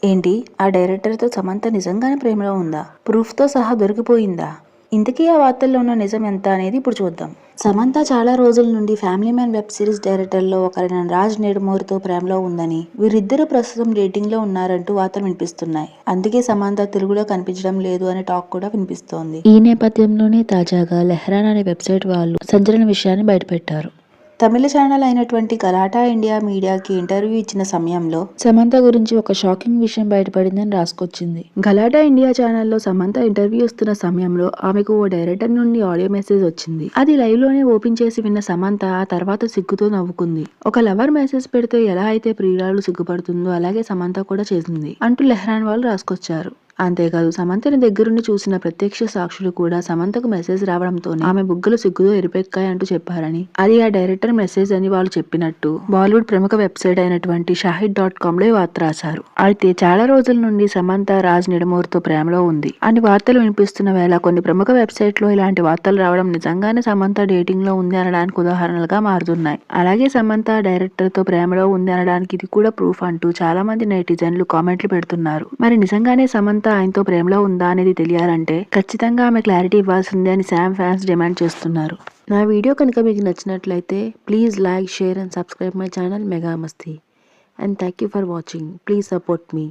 ఏంటి, ఆ డైరెక్టర్తో సమంత నిజంగానే ప్రేమలో ఉందా? ప్రూఫ్తో సహా దొరికిపోయిందా? ఇంతకీ ఆ వార్తల్లో ఉన్న నిజం ఎంత అనేది ఇప్పుడు చూద్దాం. సమంత చాలా రోజుల నుండి ఫ్యామిలీ మ్యాన్ వెబ్ సిరీస్ డైరెక్టర్లో ఒకరైన రాజ్ నెడుమూర్తో ప్రేమలో ఉందని, వీరిద్దరూ ప్రస్తుతం డేటింగ్లో ఉన్నారంటూ వార్తలు వినిపిస్తున్నాయి. అందుకే సమంత తెలుగులో కనిపించడం లేదు అనే టాక్ కూడా వినిపిస్తోంది. ఈ నేపథ్యంలోనే తాజాగా లెహ్రాన్ అనే వెబ్సైట్ వాళ్ళు సంచలన విషయాన్ని బయటపెట్టారు. తమిళ ఛానల్ అయినటువంటి గలాటా ఇండియా మీడియాకి ఇంటర్వ్యూ ఇచ్చిన సమయంలో సమంత గురించి ఒక షాకింగ్ విషయం బయటపడిందని రాసుకొచ్చింది. గలాటా ఇండియా ఛానల్లో సమంత ఇంటర్వ్యూ ఇస్తున్న సమయంలో ఆమెకు ఓ డైరెక్టర్ నుండి ఆడియో మెసేజ్ వచ్చింది. అది లైవ్ లోనే ఓపెన్ చేసి విన్న సమంత ఆ తర్వాత సిగ్గుతో నవ్వుకుంది. ఒక లవర్ మెసేజ్ పెడితే ఎలా అయితే ప్రియురాలు సిగ్గుపడుతుందో అలాగే సమంత కూడా చేసింది అంటూ లెహ్రాన్ వాళ్ళు రాసుకొచ్చారు. అంతేకాదు, సమంతని దగ్గరుండి చూసిన ప్రత్యక్ష సాక్షులు కూడా సమంతకు మెసేజ్ రావడంతోనే ఆమె బుగ్గలు సిగ్గుతో ఎరిపెక్కాయి అంటూ చెప్పారని, అది ఆ డైరెక్టర్ మెసేజ్ అని వాళ్ళు చెప్పినట్టు బాలీవుడ్ ప్రముఖ వెబ్సైట్ అయినటువంటి shahid.com లో వార్త రాశారు. అయితే చాలా రోజుల నుండి సమంత రాజ్ నెడుమూర్తో ప్రేమలో ఉంది అని వార్తలు వినిపిస్తున్న వేళ కొన్ని ప్రముఖ వెబ్సైట్ లో ఇలాంటి వార్తలు రావడం నిజంగానే సమంత డేటింగ్ లో ఉంది అనడానికి ఉదాహరణలుగా మారుతున్నాయి. అలాగే సమంత డైరెక్టర్ తో ప్రేమలో ఉంది అనడానికి ఇది కూడా ప్రూఫ్ అంటూ చాలా మంది నెటిజన్లు కామెంట్లు పెడుతున్నారు. మరి నిజంగానే సమంత ఆయనతో ప్రేమలో ఉందా అనేది తెలియాలంటే ఖచ్చితంగా ఆమె క్లారిటీ ఇవ్వాల్సిందే అని శామ్ ఫ్యాన్స్ డిమాండ్ చేస్తున్నారు. నా వీడియో కనుక మీకు నచ్చినట్లయితే please like, share and subscribe my channel mega Masti. And thank you for watching. Please support me.